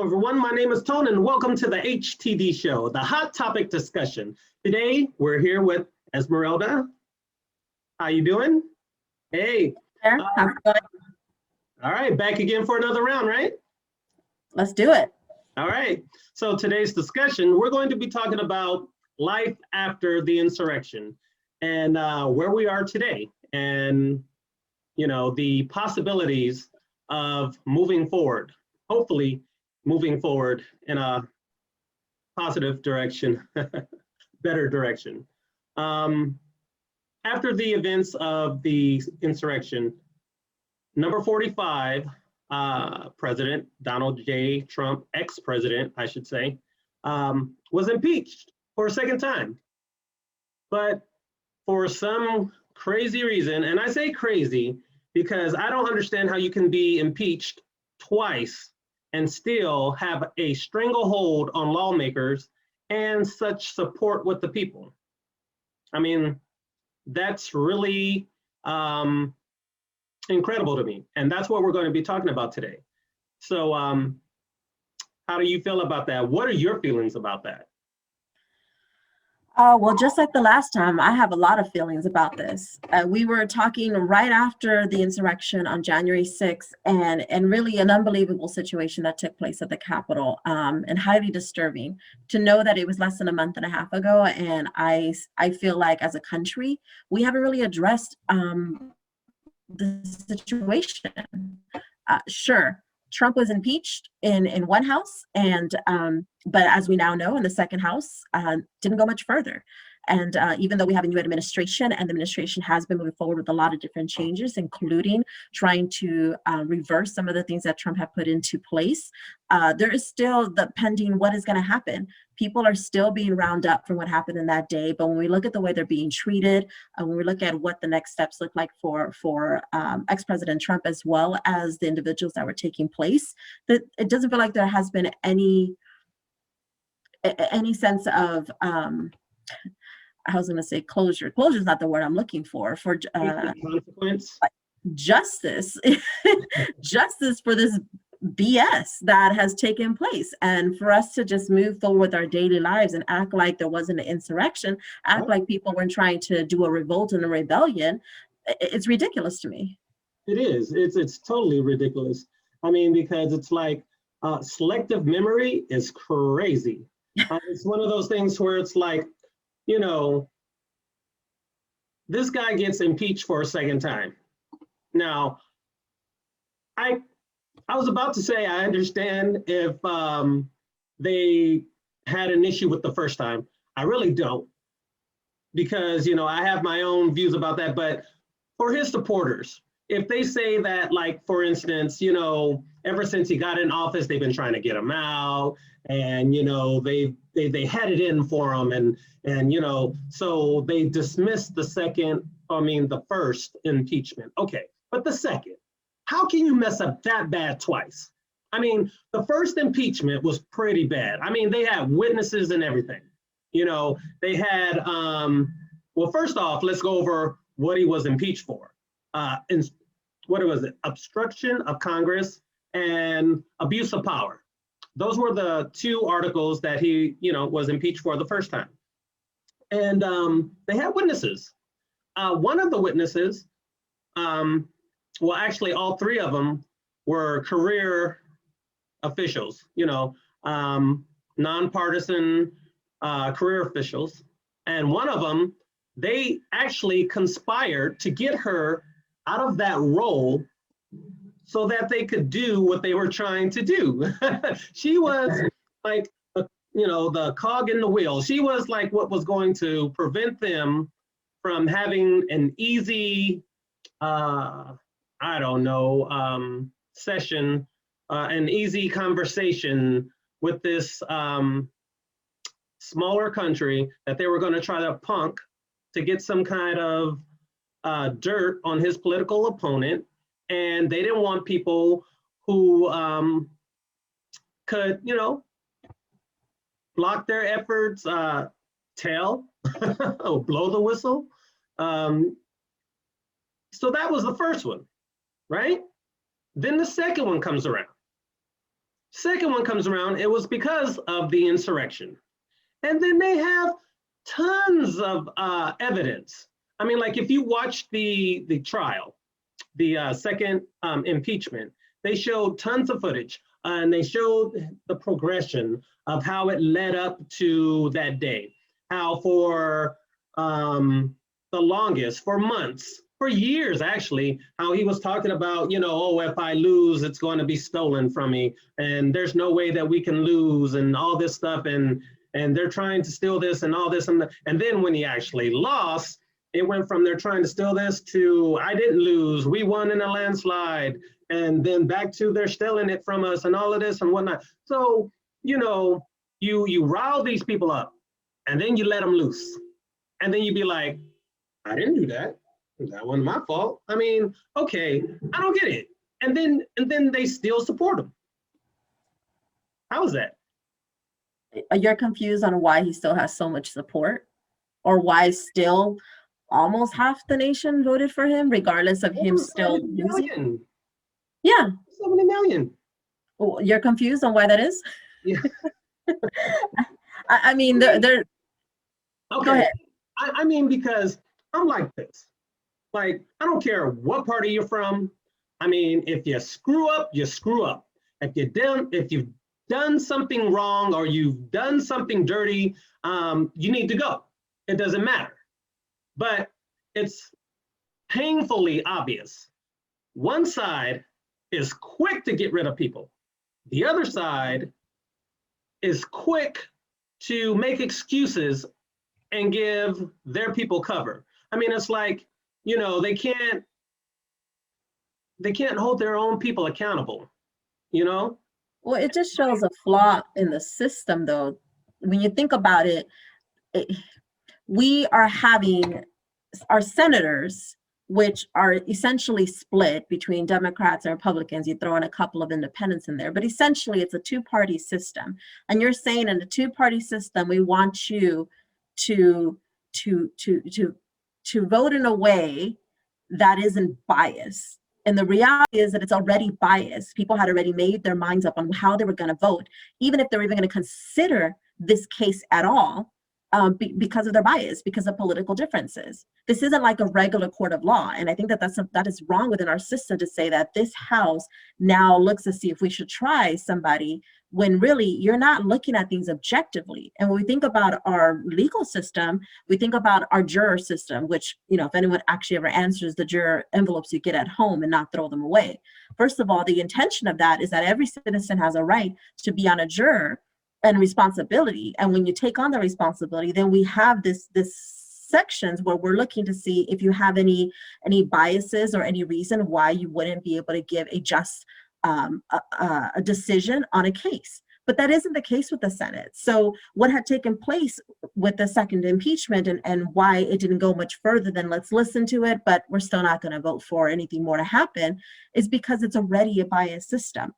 everyone, my name is Tone and welcome to the HTD show, the hot topic discussion. Today, we're here with Esmeralda. How you doing? Hey. How's it going? All right, back again for another round, right? Let's do it. All right, so today's discussion, we're going to be talking about life after the insurrection and where we are today and, you know, the possibilities of moving forward, hopefully moving forward in a positive direction, better direction. After the events of the insurrection, number 45, President Donald J. Trump, ex-president, I should say, was impeached for a second time. But for some crazy reason, and I say crazy because I don't understand how you can be impeached twice and still have a stranglehold on lawmakers and such support with the people. I mean, that's really incredible to me. And that's what we're going to be talking about today. So how do you feel about that? What are your feelings about that? Well, just like the last time, I have a lot of feelings about this. We were talking right after the insurrection on January 6th, and really an unbelievable situation that took place at the Capitol, and highly disturbing to know that it was less than a month and a half ago. And I feel like as a country, we haven't really addressed the situation. Sure, Trump was impeached in one house, and but as we now know, in the second house, didn't go much further. And even though we have a new administration, and the administration has been moving forward with a lot of different changes, including trying to reverse some of the things that Trump had put into place, there is still the pending what is going to happen. People are still being rounded up from what happened in that day. But when we look at the way they're being treated, when we look at what the next steps look like for ex-President Trump, as well as the individuals that were taking place, that it doesn't feel like there has been any sense of I was going to say closure. Closure is not the word I'm looking for Consequence. Justice, justice for this BS that has taken place. And for us to just move forward with our daily lives and act like there wasn't an insurrection, act like people weren't trying to do a revolt and a rebellion, it's ridiculous to me. It is. It's totally ridiculous. I mean, because it's like selective memory is crazy. It's one of those things where it's like, you know, this guy gets impeached for a second time. Now, I was about to say I understand if they had an issue with the first time. I really don't, because, you know, I have my own views about that. But for his supporters, if they say that, like, for instance, you know, ever since he got in office, they've been trying to get him out, and, you know, they had it in for him, and you know, so they dismissed the first impeachment. Okay, but the second, how can you mess up that bad twice? I mean, the first impeachment was pretty bad. I mean, they had witnesses and everything. You know, they had, well, first off, let's go over what he was impeached for. And what was it? Obstruction of Congress and abuse of power. Those were the two articles that he, you know, was impeached for the first time. And they had witnesses. One of the witnesses, well, actually, all three of them were career officials, you know, nonpartisan career officials. And one of them, they actually conspired to get her out of that role so that they could do what they were trying to do. She was like, you know, the cog in the wheel. She was like what was going to prevent them from having an easy, I don't know, session, an easy conversation with this smaller country that they were going to try to punk to get some kind of dirt on his political opponent. And they didn't want people who could, you know, block their efforts, tell, or blow the whistle. So that was the first one, right? Then the second one comes around. Second one comes around, it was because of the insurrection. And then they have tons of evidence. I mean, like if you watch the trial, the second impeachment, they showed tons of footage and they showed the progression of how it led up to that day. How for the longest, for months, for years actually, how he was talking about, you know, oh, if I lose, it's going to be stolen from me, and there's no way that we can lose, and all this stuff, and they're trying to steal this and all this, and then when he actually lost, it went from they're trying to steal this to I didn't lose, we won in a landslide, and then back to they're stealing it from us and all of this and whatnot. So, you know, you rile these people up, and then you let them loose, and then you be like, I didn't do that. That wasn't my fault. I mean, okay, I don't get it. And then they still support him. How is that? You're confused on why he still has so much support, or why still almost half the nation voted for him, regardless of him still losing? Yeah. 70 million. You're confused on why that is? Yeah. I mean, they're okay. Go ahead. I mean, because I'm like this. Like, I don't care what party you're from. I mean, if you screw up, you screw up. If you've done something wrong or you've done something dirty, you need to go. It doesn't matter. But it's painfully obvious. One side is quick to get rid of people. The other side is quick to make excuses and give their people cover. I mean, it's like, you know, they can't hold their own people accountable, you know? Well, it just shows a flaw in the system, though. When you think about it, we are having our senators, which are essentially split between Democrats and Republicans. You throw in a couple of independents in there, but essentially it's a two-party system. And you're saying in the two-party system, we want you to vote in a way that isn't biased. And the reality is that it's already biased. People had already made their minds up on how they were going to vote, even if they were even going to consider this case at all, because of their bias, because of political differences. This isn't like a regular court of law. And I think that that is wrong within our system to say that this House now looks to see if we should try somebody, when really you're not looking at things objectively. And when we think about our legal system, we think about our juror system, which, you know, if anyone actually ever answers the juror envelopes you get at home and not throw them away. First of all, the intention of that is that every citizen has a right to be on a juror and responsibility. And when you take on the responsibility, then we have this sections where we're looking to see if you have any biases or any reason why you wouldn't be able to give a just a decision on a case. But that isn't the case with the Senate. So what had taken place with the second impeachment and why it didn't go much further than let's listen to it, but we're still not going to vote for anything more to happen, is because it's already a biased system.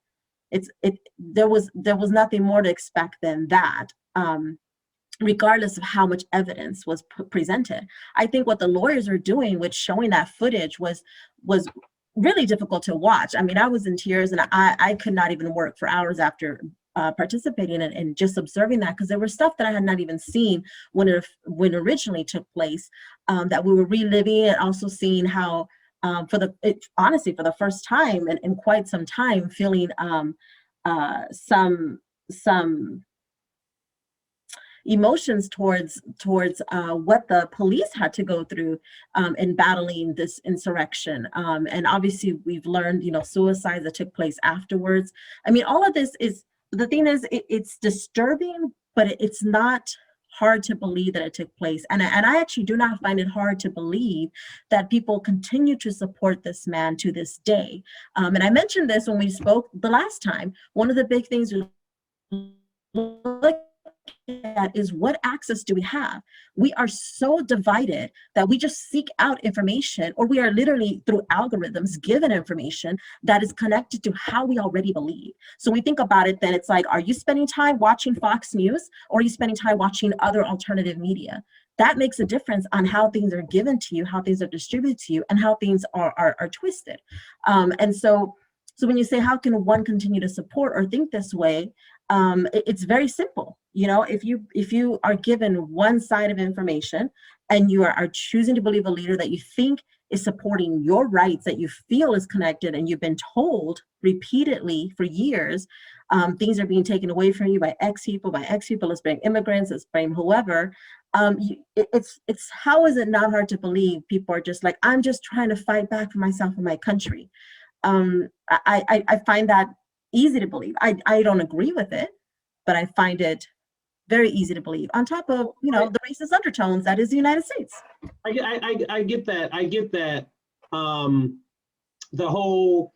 There was nothing more to expect than that, regardless of how much evidence was presented. I think what the lawyers are doing with showing that footage was really difficult to watch. I mean, I was in tears, and I could not even work for hours after participating and just observing that, because there was stuff that I had not even seen when it originally took place, that we were reliving, and also seeing how honestly, for the first time in quite some time, feeling some emotions towards what the police had to go through in battling this insurrection. And obviously we've learned, you know, suicides that took place afterwards. I mean, all of this is, the thing is, it's disturbing, but it's not hard to believe that it took place. And I actually do not find it hard to believe that people continue to support this man to this day. And I mentioned this when we spoke the last time. One of the big things we look at is, what access do we have? We are so divided that we just seek out information, or we are literally through algorithms given information that is connected to how we already believe. So when we think about it, then it's like, are you spending time watching Fox News, or are you spending time watching other alternative media? That makes a difference on how things are given to you, how things are distributed to you, and how things are twisted. And so So when you say, how can one continue to support or think this way? It's very simple. If you are given one side of information and you are choosing to believe a leader that you think is supporting your rights, that you feel is connected, and you've been told repeatedly for years, things are being taken away from you by X people, let's blame immigrants, let's blame whoever. It's how is it not hard to believe people are just like, I'm just trying to fight back for myself and my country. I find that easy to believe. I don't agree with it, but I find it very easy to believe, on top of the racist undertones that is the United States. I get that. I get that. The whole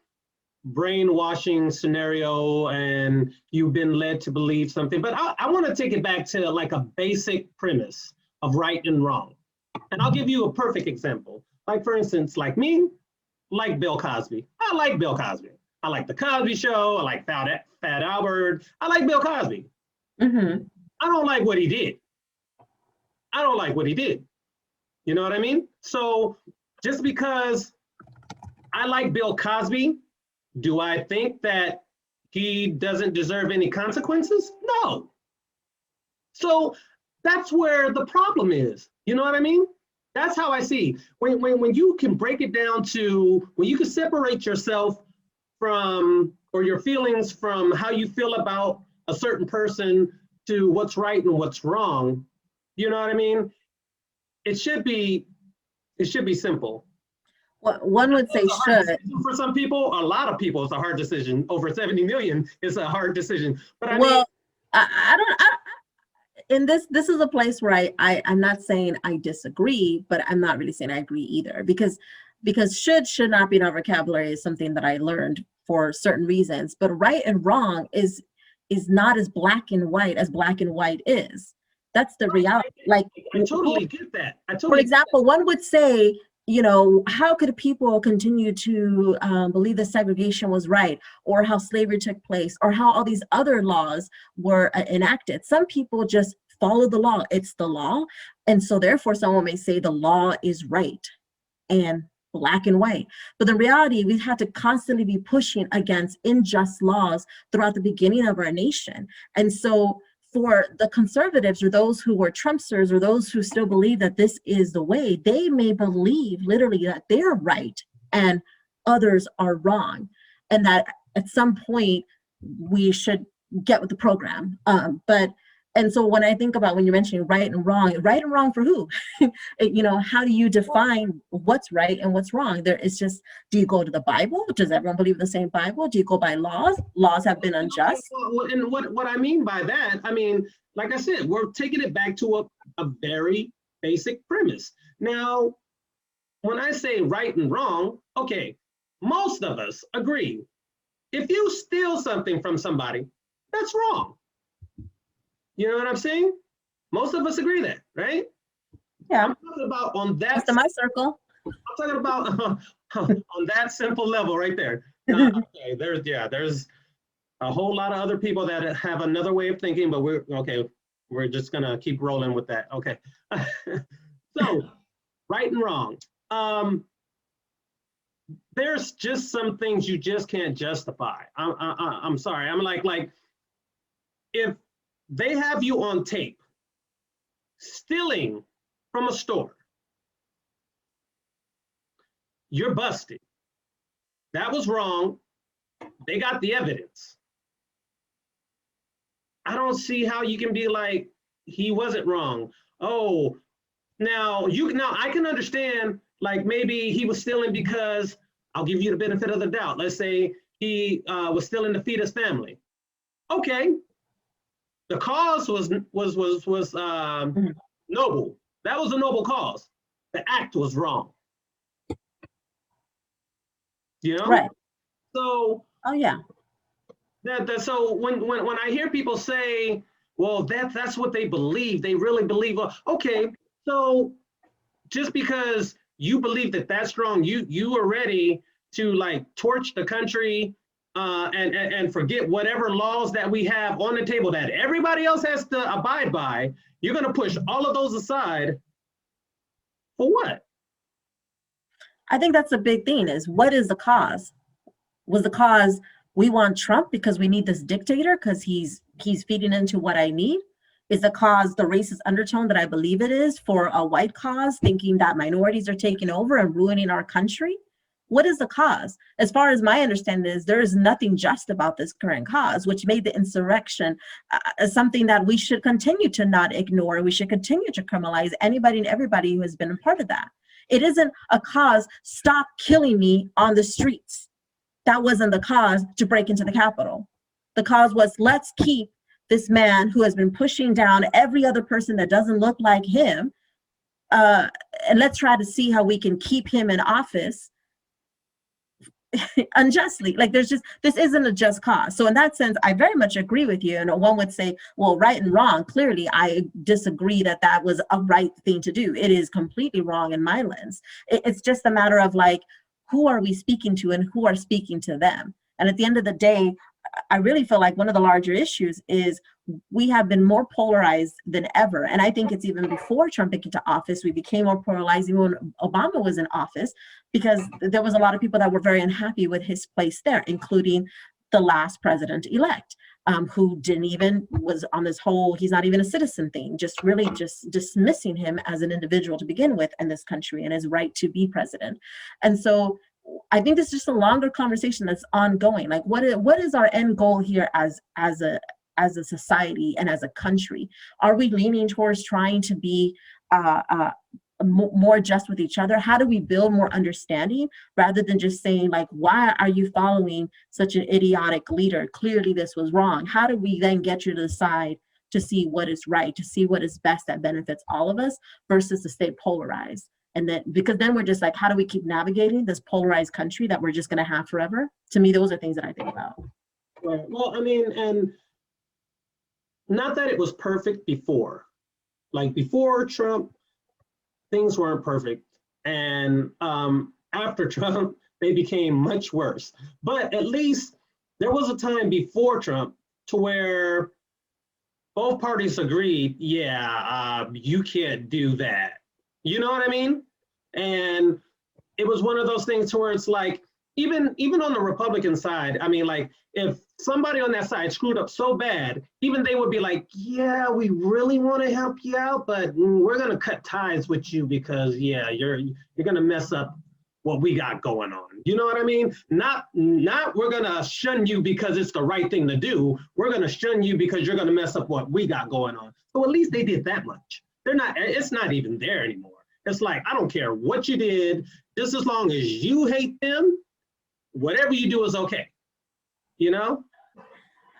brainwashing scenario, and you've been led to believe something. But I want to take it back to like a basic premise of right and wrong. And I'll give you a perfect example. Like, for instance, like me, like Bill Cosby. I like Bill Cosby. I like The Cosby Show. I like Fat Albert. I like Bill Cosby. Mm-hmm. I don't like what he did. I don't like what he did. You know what I mean? So just because I like Bill Cosby, do I think that he doesn't deserve any consequences? No. So that's where the problem is. You know what I mean? That's how I see. When you can break it down to, when you can separate yourself from, or your feelings from how you feel about a certain person to what's right and what's wrong, you know what I mean? It should be simple. Well, one would say should. For some people, a lot of people, it's a hard decision. Over 70 million is a hard decision. But I don't. This is a place where I'm not saying I disagree, but I'm not really saying I agree either, because should not be in our vocabulary is something that I learned for certain reasons. But right and wrong is not as black and white as black and white is. That's the reality. Like, I totally get that. For example, one would say, how could people continue to believe that segregation was right, or how slavery took place, or how all these other laws were enacted? Some people just follow the law. It's the law. And so therefore, someone may say the law is right and black and white. But the reality, we have to constantly be pushing against unjust laws throughout the beginning of our nation. And so for the conservatives, or those who were Trumpsters, or those who still believe that this is the way, they may believe literally that they're right and others are wrong, and that at some point we should get with the program. And so when I think about, when you're mentioning right and wrong for who? How do you define what's right and what's wrong? Do you go to the Bible? Does everyone believe in the same Bible? Do you go by laws? Laws have been unjust. And what I mean by that, like I said, we're taking it back to a very basic premise. Now, when I say right and wrong, okay, most of us agree. If you steal something from somebody, that's wrong. You know what I'm saying? Most of us agree that, right? Yeah. I'm talking about on that. That's in my circle. I'm talking about on that simple level right there. Okay, there's a whole lot of other people that have another way of thinking, but we're just gonna keep rolling with that. Okay. So, right and wrong. There's just some things you just can't justify. I'm sorry. I'm like if they have you on tape stealing from a store, you're busted. That was wrong. They got the evidence. I don't see how you can be like, he wasn't wrong. Oh, now I can understand, like, maybe he was stealing because, I'll give you the benefit of the doubt. Let's say he was stealing to feed his family. Okay. The cause was noble. That was a noble cause. The act was wrong. Right. So. Oh yeah. So when I hear people say, well, that's what they believe, they really believe. Okay, so just because you believe that that's wrong, you are ready to like torch the country. And forget whatever laws that we have on the table that everybody else has to abide by. You're going to push all of those aside for what? I think that's a big thing, is what is the cause? Was the cause we want Trump because we need this dictator because he's feeding into what I need? Is the cause the racist undertone that I believe it is for a white cause, thinking that minorities are taking over and ruining our country? What is the cause? As far as my understanding is, there is nothing just about this current cause, which made the insurrection something that we should continue to not ignore. We should continue to criminalize anybody and everybody who has been a part of that. It isn't a cause, stop killing me on the streets. That wasn't the cause to break into the Capitol. The cause was, let's keep this man who has been pushing down every other person that doesn't look like him, and let's try to see how we can keep him in office unjustly. Like, this isn't a just cause. So in that sense, I very much agree with you. And one would say, well, right and wrong, clearly I disagree that was a right thing to do. It is completely wrong in my lens. It's just a matter of like, who are we speaking to and who are speaking to them? And at the end of the day, I really feel like one of the larger issues is we have been more polarized than ever. And I think it's even before Trump came into office, we became more polarized even when Obama was in office, because there was a lot of people that were very unhappy with his place there, including the last president-elect, who was on this whole, he's not even a citizen thing, just really just dismissing him as an individual to begin with in this country and his right to be president. And so I think this is just a longer conversation that's ongoing. Like, what is our end goal here as a society and as a country? Are we leaning towards trying to be more just with each other? How do we build more understanding rather than just saying like, why are you following such an idiotic leader? Clearly this was wrong. How do we then get you to decide to see what is right, to see what is best that benefits all of us versus to stay polarized? And then, because then we're just like, how do we keep navigating this polarized country that we're just going to have forever? To me, those are things that I think about. Right. Well, I mean, and not that it was perfect before. Like before Trump, things weren't perfect. And after Trump, they became much worse. But at least there was a time before Trump to where both parties agreed, yeah, you can't do that. You know what I mean? And it was one of those things where it's like, even on the Republican side, I mean, like if somebody on that side screwed up so bad, even they would be like, yeah, we really want to help you out, but we're going to cut ties with you because, yeah, you're going to mess up what we got going on. You know what I mean? Not we're going to shun you because it's the right thing to do. We're going to shun you because you're going to mess up what we got going on. So at least they did that much. It's not even there anymore. It's like, I don't care what you did, just as long as you hate them, whatever you do is okay. You know?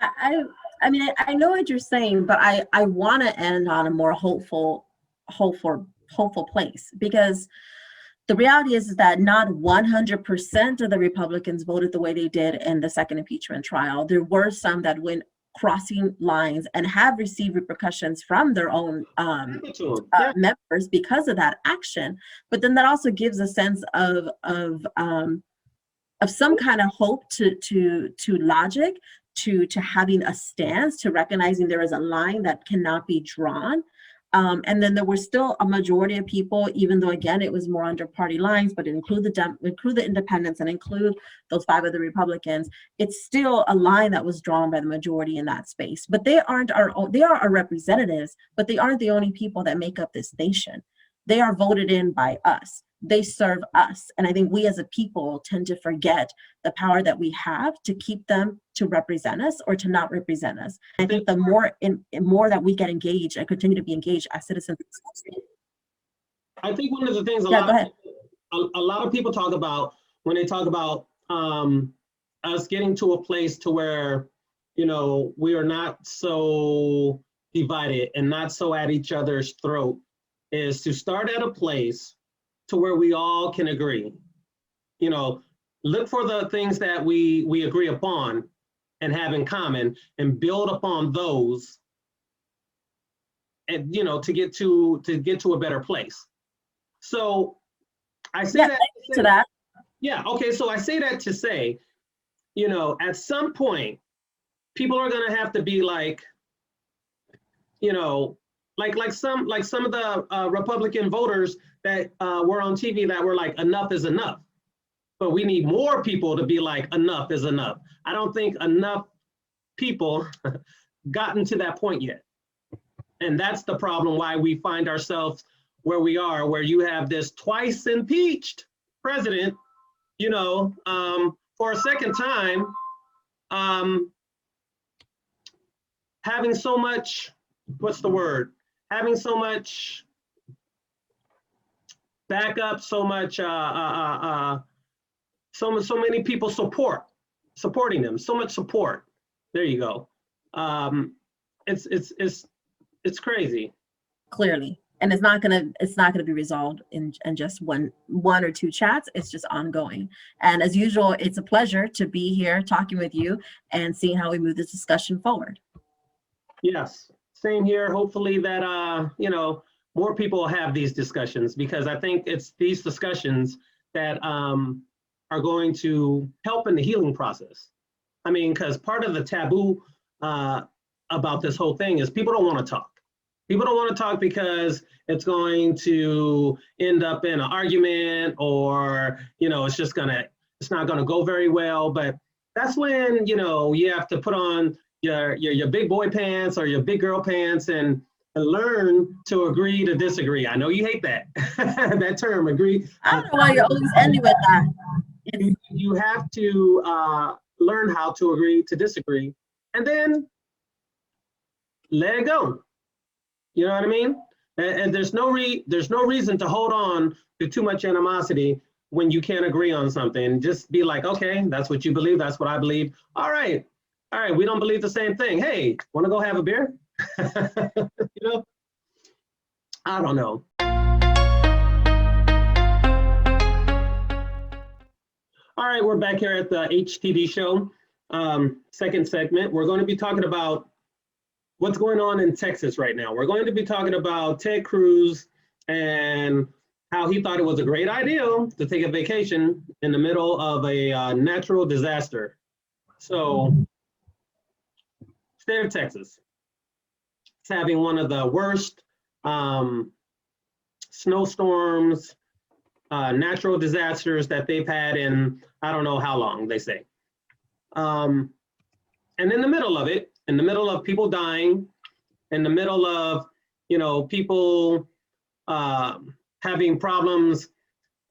I mean, I know what you're saying, but I want to end on a more hopeful place, because the reality is that not 100% of the Republicans voted the way they did in the second impeachment trial. There were some that went crossing lines and have received repercussions from their own members because of that action. But then that also gives a sense of some kind of hope to logic, to having a stance, to recognizing there is a line that cannot be drawn. And then there were still a majority of people, even though again it was more under party lines, but include the independents and include those 5 other Republicans, it's still a line that was drawn by the majority in that space. But they are our representatives, but they aren't the only people that make up this nation. They are voted in by us. They serve us. And I think we as a people tend to forget the power that we have to keep them to represent us or to not represent us. I think the more that we get engaged and continue to be engaged as citizens. I think one of the things a lot of people talk about when they talk about us getting to a place to where, you know, we are not so divided and not so at each other's throat, is to start at a place to where we all can agree. You know, look for the things that we agree upon and have in common and build upon those, and you know, to get to a better place. So I say that. Yeah, okay, so I say that to say, you know, at some point, people are gonna have to be like, you know, like some of the Republican voters that were on TV that were like, enough is enough. but we need more people to be like, enough is enough. I don't think enough people gotten to that point yet. And that's the problem why we find ourselves where we are, where you have this twice impeached president, for a second time, having so much, having so much backup, so much, so many people supporting them, so much support. There you go. It's crazy. Clearly. And it's not gonna be resolved in just one or two chats. It's just ongoing. And as usual, it's a pleasure to be here talking with you and seeing how we move this discussion forward. Yes, same here. Hopefully that more people have these discussions, because I think it's these discussions that are going to help in the healing process. I mean, because part of the taboo about this whole thing is people don't want to talk. People don't want to talk because it's going to end up in an argument, or, it's not gonna go very well. But that's when, you have to put on your big boy pants or your big girl pants and learn to agree to disagree. I know you hate that, that term, agree. I don't know why you're always ending with that. You have to learn how to agree to disagree, and then let it go. You know what I mean? And there's no reason to hold on to too much animosity when you can't agree on something. Just be like, okay, that's what you believe, that's what I believe. All right, we don't believe the same thing. Hey, want to go have a beer? I don't know. All right, we're back here at the HTD show, second segment. We're going to be talking about what's going on in Texas right now. We're going to be talking about Ted Cruz and how he thought it was a great idea to take a vacation in the middle of a natural disaster. So, state of Texas, it's having one of the worst snowstorms, natural disasters that they've had in I don't know how long, they say. And in the middle of it, in the middle of people dying, in the middle of, people having problems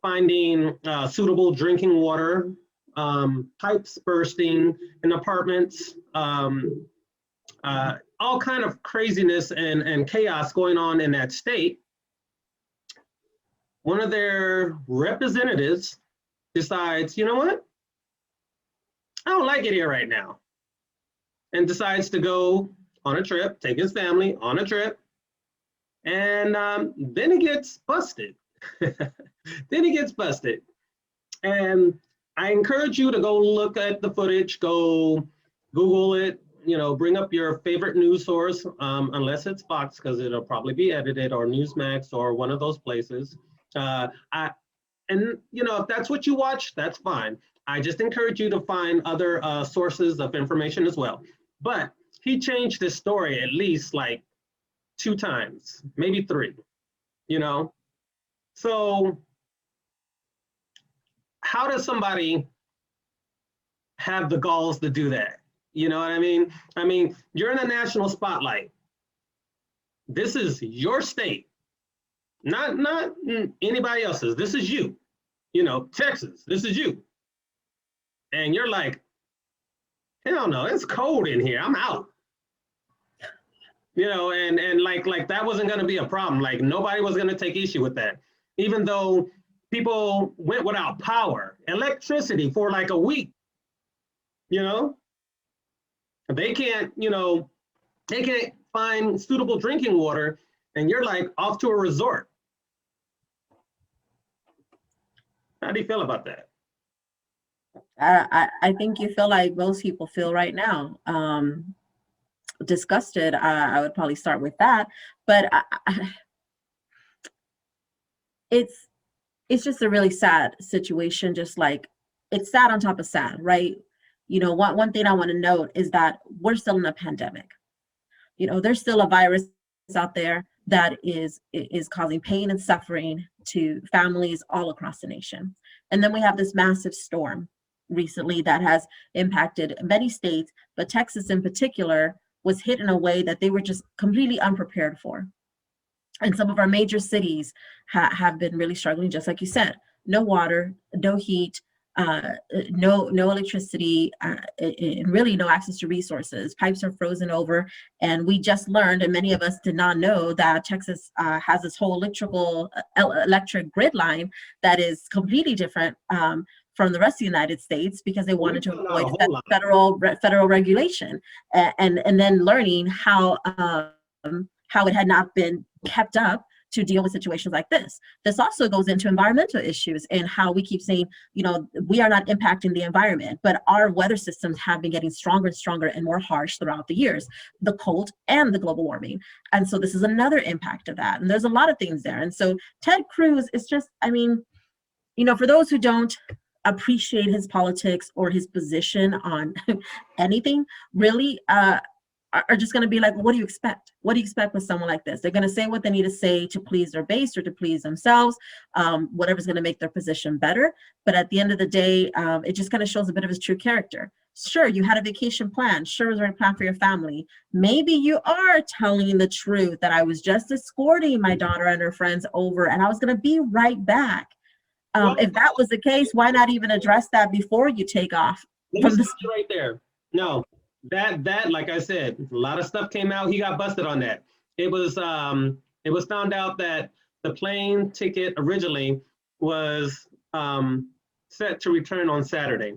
finding suitable drinking water, pipes bursting in apartments, all kind of craziness and chaos going on in that state. One of their representatives decides, you know what? I don't like it here right now. And decides to go on a trip, take his family on a trip. And then he gets busted. And I encourage you to go look at the footage, go Google it, bring up your favorite news source, unless it's Fox, because it'll probably be edited, or Newsmax, or one of those places. If that's what you watch, that's fine. I just encourage you to find other sources of information as well. But he changed this story at least like 2 times, maybe 3, So how does somebody have the galls to do that? You know what I mean? I mean, you're in the national spotlight. This is your state, not anybody else's. This is you, Texas, this is you. And you're like, hell no, it's cold in here, I'm out. And like that wasn't gonna be a problem. Like nobody was gonna take issue with that. Even though people went without power, electricity for like a week, They can't, they can't find suitable drinking water, and you're like off to a resort. How do you feel about that? I think you feel like most people feel right now. Disgusted. I would probably start with that, but it's just a really sad situation. Just like it's sad on top of sad, right? One thing I want to note is that we're still in a pandemic. There's still a virus out there that is causing pain and suffering to families all across the nation. And then we have this massive storm recently that has impacted many states, but Texas in particular was hit in a way that they were just completely unprepared for. And some of our major cities have been really struggling, just like you said. No water, no heat, no electricity, and really no access to resources. Pipes are frozen over, and we just learned, and many of us did not know, that Texas has this whole electric grid line that is completely different from the rest of the United States, because they wanted to avoid federal regulation, and then learning how it had not been kept up to deal with situations like this. This also goes into environmental issues and how we keep saying, we are not impacting the environment, but our weather systems have been getting stronger and stronger and more harsh throughout the years, the cold and the global warming. And so this is another impact of that. And there's a lot of things there. And so Ted Cruz is just, for those who don't appreciate his politics or his position on anything, really, are just going to be like, well, what do you expect? What do you expect with someone like this? They're going to say what they need to say to please their base or to please themselves, whatever's going to make their position better. But at the end of the day, it just kind of shows a bit of his true character. Sure, you had a vacation plan. Sure, was there a plan for your family? Maybe you are telling the truth that I was just escorting my daughter and her friends over and I was going to be right back. If that was the case, why not even address that before you take off? From the right there. No. That like I said, a lot of stuff came out. He got busted on that. It was found out that the plane ticket originally was set to return on Saturday.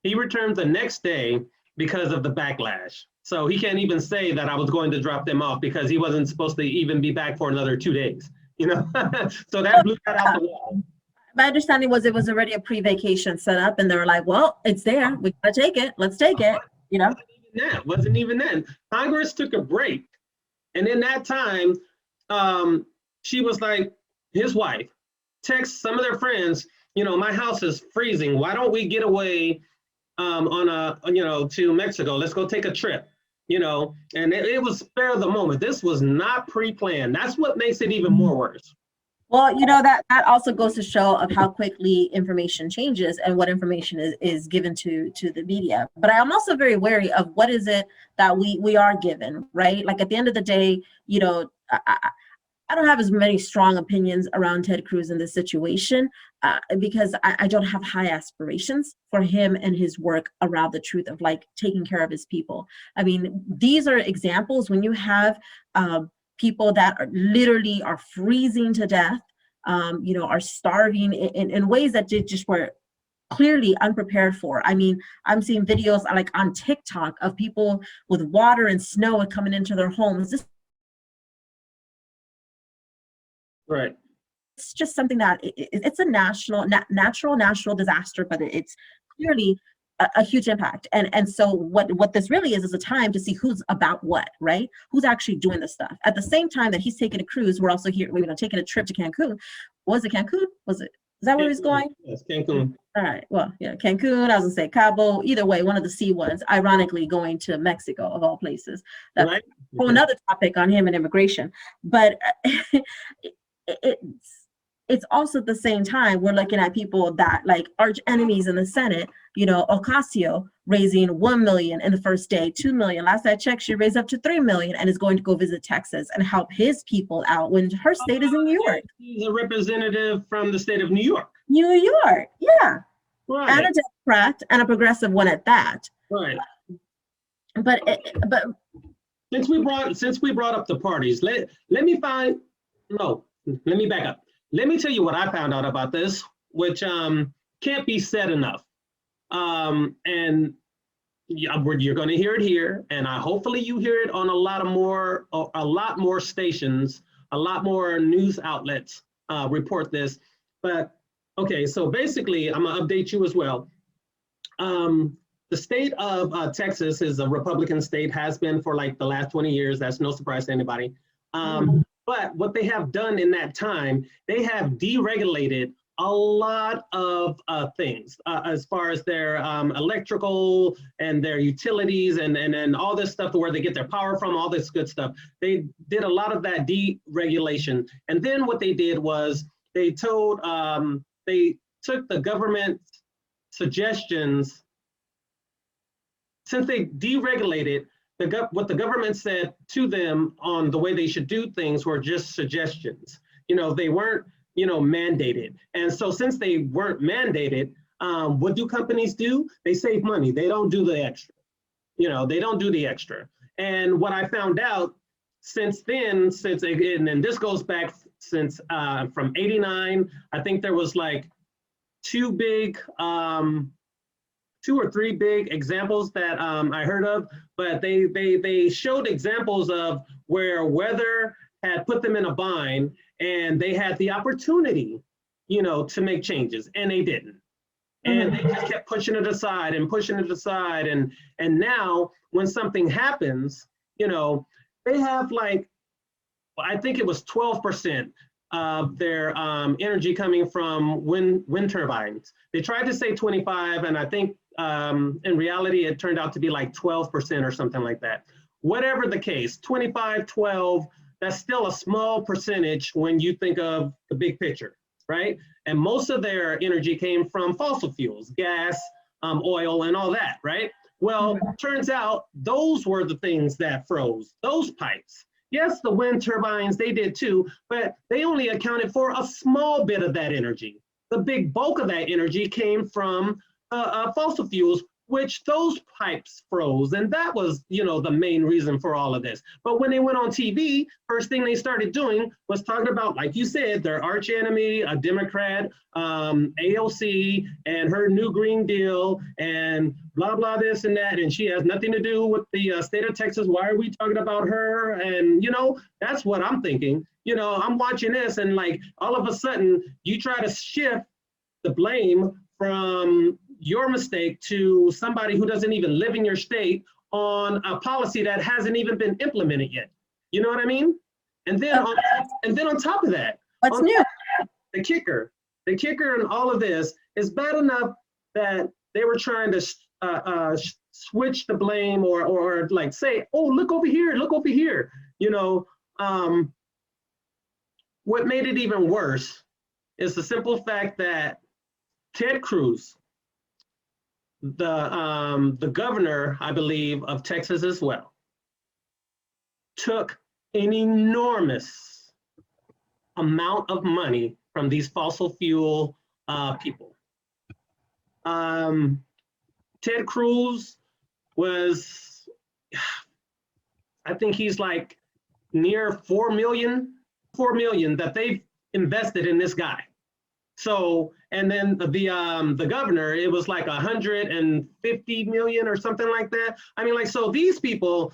He returned the next day because of the backlash. So he can't even say that I was going to drop them off because he wasn't supposed to even be back for another 2 days. So that blew that out the wall. My understanding was it was already a pre-vacation set up, and they were like, "Well, it's there. We gotta take it. Let's take it." Wasn't even then. Congress took a break, and in that time, she was like, his wife, text some of their friends, my house is freezing. Why don't we get away to Mexico? Let's go take a trip. And it was spare of the moment. This was not pre-planned. That's what makes it even more worse. Well, that also goes to show of how quickly information changes and what information is given to the media. But I'm also very wary of what is it that we are given, right? Like at the end of the day, I don't have as many strong opinions around Ted Cruz in this situation because I don't have high aspirations for him and his work around the truth of like taking care of his people. These are examples when you have people that are literally freezing to death, are starving in ways that they just were clearly unprepared for. I'm seeing videos like on TikTok of people with water and snow coming into their homes. Right. It's just something that it's a natural disaster, but it's clearly a huge impact. And so what this really is a time to see who's about what, right? Who's actually doing this stuff. At the same time that he's taking a cruise, we're also here, taking a trip to Cancun. Was it Cancun? Is that where he's going? Yes, Cancun. All right. Well, yeah, Cancun, I was gonna say Cabo, either way, one of the sea ones, ironically going to Mexico of all places. That's right. Another topic on him and immigration. But it's also at the same time, we're looking at people that like arch enemies in the Senate, Ocasio raising 1 million in the first day, 2 million. Last I checked, she raised up to 3 million and is going to go visit Texas and help his people out when her state is in New York. She's a representative from the state of New York. New York, yeah. Right. And a Democrat and a progressive one at that. Right. But since we brought up the parties, let me back up. Let me tell you what I found out about this, which can't be said enough. And you're going to hear it here, and hopefully you hear it on a lot more stations, a lot more news outlets report this. But okay, so basically, I'm gonna update you as well. The state of Texas is a Republican state, has been for like the last 20 years. That's no surprise to anybody. But what they have done in that time, they have deregulated a lot of things as far as their electrical and their utilities and all this stuff, where they get their power from, all this good stuff. They did a lot of that deregulation. And then what they did was they told, they took the government suggestions. Since they deregulated, what the government said to them on the way they should do things were just suggestions. They weren't, mandated. And so since they weren't mandated, what do companies do? They save money. They don't do the extra. They don't do the extra. And what I found out since then, and this goes back since from '89, I think there was like two or three big examples that I heard of, but they showed examples of where weather had put them in a bind and they had the opportunity, to make changes, and they didn't. And they just kept pushing it aside and pushing it aside. And now when something happens, they have like, I think it was 12% of their energy coming from wind turbines. They tried to say 25, and I think in reality, it turned out to be like 12% or something like that. Whatever the case, 25, 12, that's still a small percentage when you think of the big picture, right? And most of their energy came from fossil fuels, gas, oil, and all that, right? Well, turns out those were the things that froze, those pipes. Yes, the wind turbines, they did too, but they only accounted for a small bit of that energy. The big bulk of that energy came from fossil fuels, which those pipes froze. And that was, the main reason for all of this. But when they went on TV, first thing they started doing was talking about, like you said, their arch enemy, a Democrat, AOC, and her new Green Deal, and blah, blah, this and that. And she has nothing to do with the state of Texas. Why are we talking about her? And, that's what I'm thinking. I'm watching this, and like all of a sudden you try to shift the blame from your mistake to somebody who doesn't even live in your state on a policy that hasn't even been implemented yet. You know what I mean? And then on top of that, what's new? The kicker in all of this is bad enough that they were trying to switch the blame or like say, oh, look over here. What made it even worse is the simple fact that Ted Cruz, the governor, I believe, of Texas as well, took an enormous amount of money from these fossil fuel people. Ted Cruz was, I think he's like near 4 million that they've invested in this guy. So, and then the governor, it was like 150 million or something like that. I mean, like, so these people,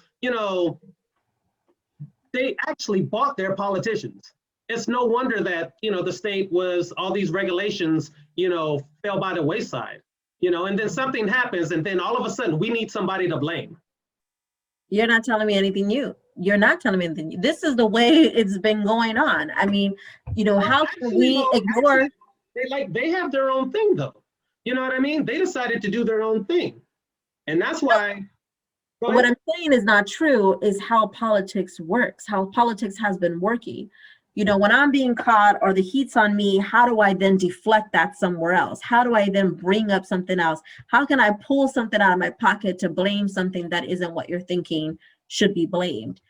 they actually bought their politicians. It's no wonder that, the state was, all these regulations, fell by the wayside, and then something happens and then all of a sudden we need somebody to blame. You're not telling me anything new. You're not telling me anything new. This is the way it's been going on. I mean, how can we ignore? They have their own thing though. You know what I mean? They decided to do their own thing. And that's why. What I'm saying is not true is how politics works, how politics has been working. When I'm being caught or the heat's on me, how do I then deflect that somewhere else? How do I then bring up something else? How can I pull something out of my pocket to blame something that isn't what you're thinking should be blamed?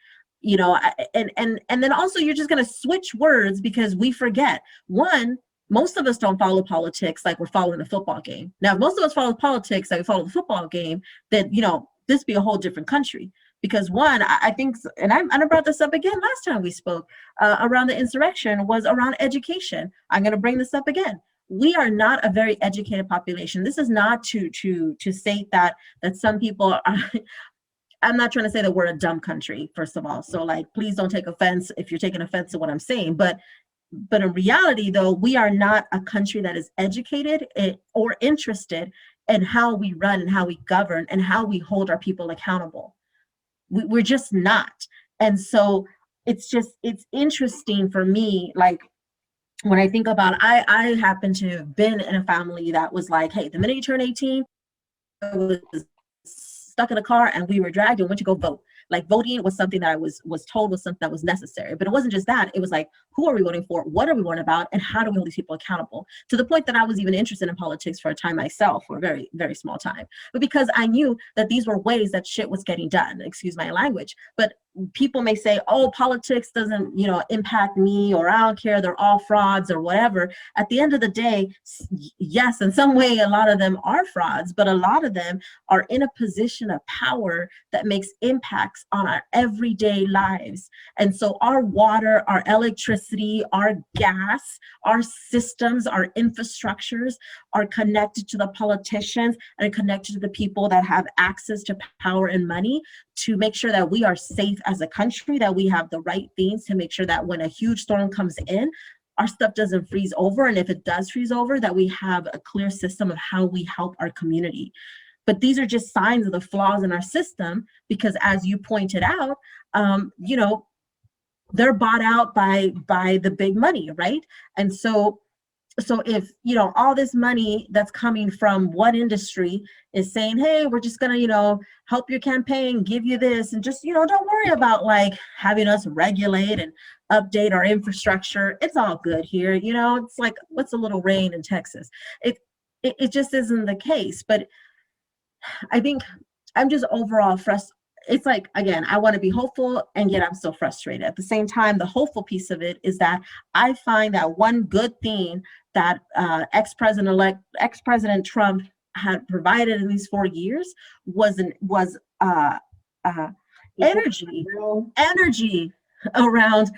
And then also you're just going to switch words because we forget. One, most of us don't follow politics like we're following a football game. Now, if most of us follow politics like we follow the football game, then, this be a whole different country. Because one, I think, and I brought this up again last time we spoke around the insurrection, was around education. I'm going to bring this up again. We are not a very educated population. This is not to state that some people are, I'm not trying to say that we're a dumb country, first of all. So like, please don't take offense if you're taking offense to what I'm saying. But in reality, though, we are not a country that is educated or interested in how we run and how we govern and how we hold our people accountable. We're just not. And so it's interesting for me, like, when I think about, I happen to have been in a family that was like, hey, the minute you turn 18, I was stuck in a car and we were dragged and went to go vote. Like voting was something that I was told was something that was necessary. But it wasn't just that. It was like, who are we voting for? What are we voting about? And how do we hold these people accountable? To the point that I was even interested in politics for a time myself, for a very, very small time. But because I knew that these were ways that shit was getting done, excuse my language. But people may say, oh, politics doesn't, impact me, or I don't care, they're all frauds or whatever. At the end of the day, yes, in some way, a lot of them are frauds, but a lot of them are in a position of power that makes impacts on our everyday lives. And so our water, our electricity, our gas, our systems, our infrastructures are connected to the politicians and connected to the people that have access to power and money to make sure that we are safe as a country, that we have the right things to make sure that when a huge storm comes in, our stuff doesn't freeze over. And if it does freeze over, that we have a clear system of how we help our community. But these are just signs of the flaws in our system, because as you pointed out, they're bought out by the big money, right? And so if all this money that's coming from one industry is saying, hey, we're just gonna help your campaign, give you this, and just don't worry about like having us regulate and update our infrastructure, it's all good here, it's like, what's a little rain in Texas? It just isn't the case. But I think I'm just overall frustrated. It's like, again, I want to be hopeful, and yet I'm still frustrated. At the same time, the hopeful piece of it is that I find that one good thing that ex-President Trump had provided in these 4 years was energy around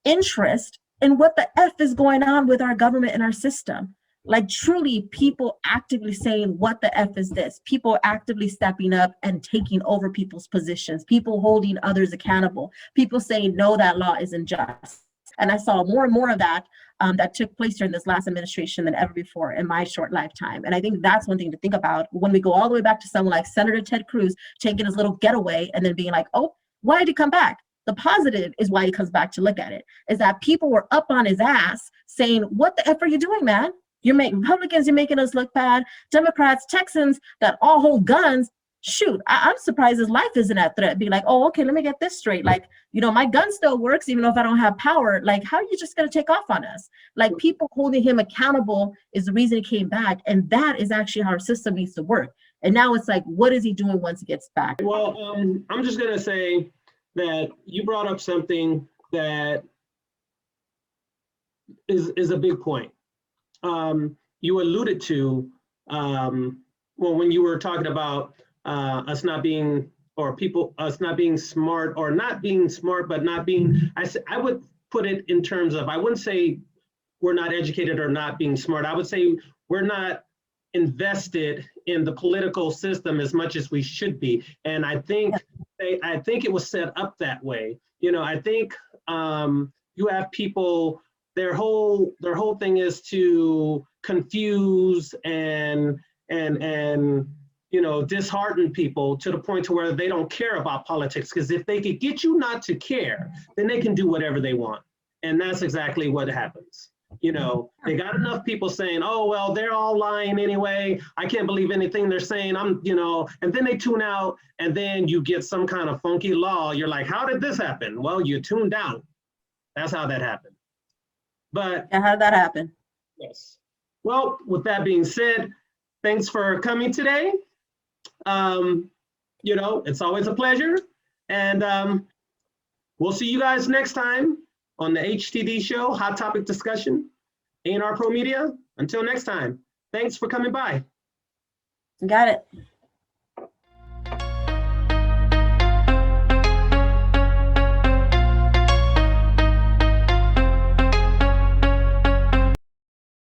interest in what the F is going on with our government and our system. Like truly people actively saying, what the F is this? People actively stepping up and taking over people's positions, people holding others accountable, people saying, no, that law isn't just. And I saw more and more of that that took place during this last administration than ever before in my short lifetime. And I think that's one thing to think about when we go all the way back to someone like Senator Ted Cruz taking his little getaway and then being like, oh, why did he come back? The positive is why he comes back to look at it, is that people were up on his ass saying, what the F are you doing, man? You're making Republicans, you're making us look bad. Democrats, Texans that all hold guns. Shoot, I'm surprised his life isn't at threat. Be like, oh, okay, let me get this straight. Like, my gun still works even though if I don't have power. Like, how are you just going to take off on us? Like, people holding him accountable is the reason he came back. And that is actually how our system needs to work. And now it's like, what is he doing once he gets back? Well, I'm just going to say that you brought up something that is a big point. You alluded to, when you were talking about us not being, or us not being smart, or not being smart, but not being, I would put it in terms of, I wouldn't say we're not educated or not being smart. I would say we're not invested in the political system as much as we should be. And I think it was set up that way. I think you have people, their whole thing is to confuse and dishearten people to the point to where they don't care about politics. Because if they could get you not to care, then they can do whatever they want. And that's exactly what happens. They got enough people saying, oh, well, they're all lying anyway. I can't believe anything they're saying. And then they tune out, and then you get some kind of funky law. You're like, how did this happen? Well, you tuned out. That's how that happened. But how did that happen? Yes. Well, with that being said, thanks for coming today. It's always a pleasure. And we'll see you guys next time on the HTD show, Hot Topic Discussion, A&R Pro Media. Until next time, thanks for coming by. Got it.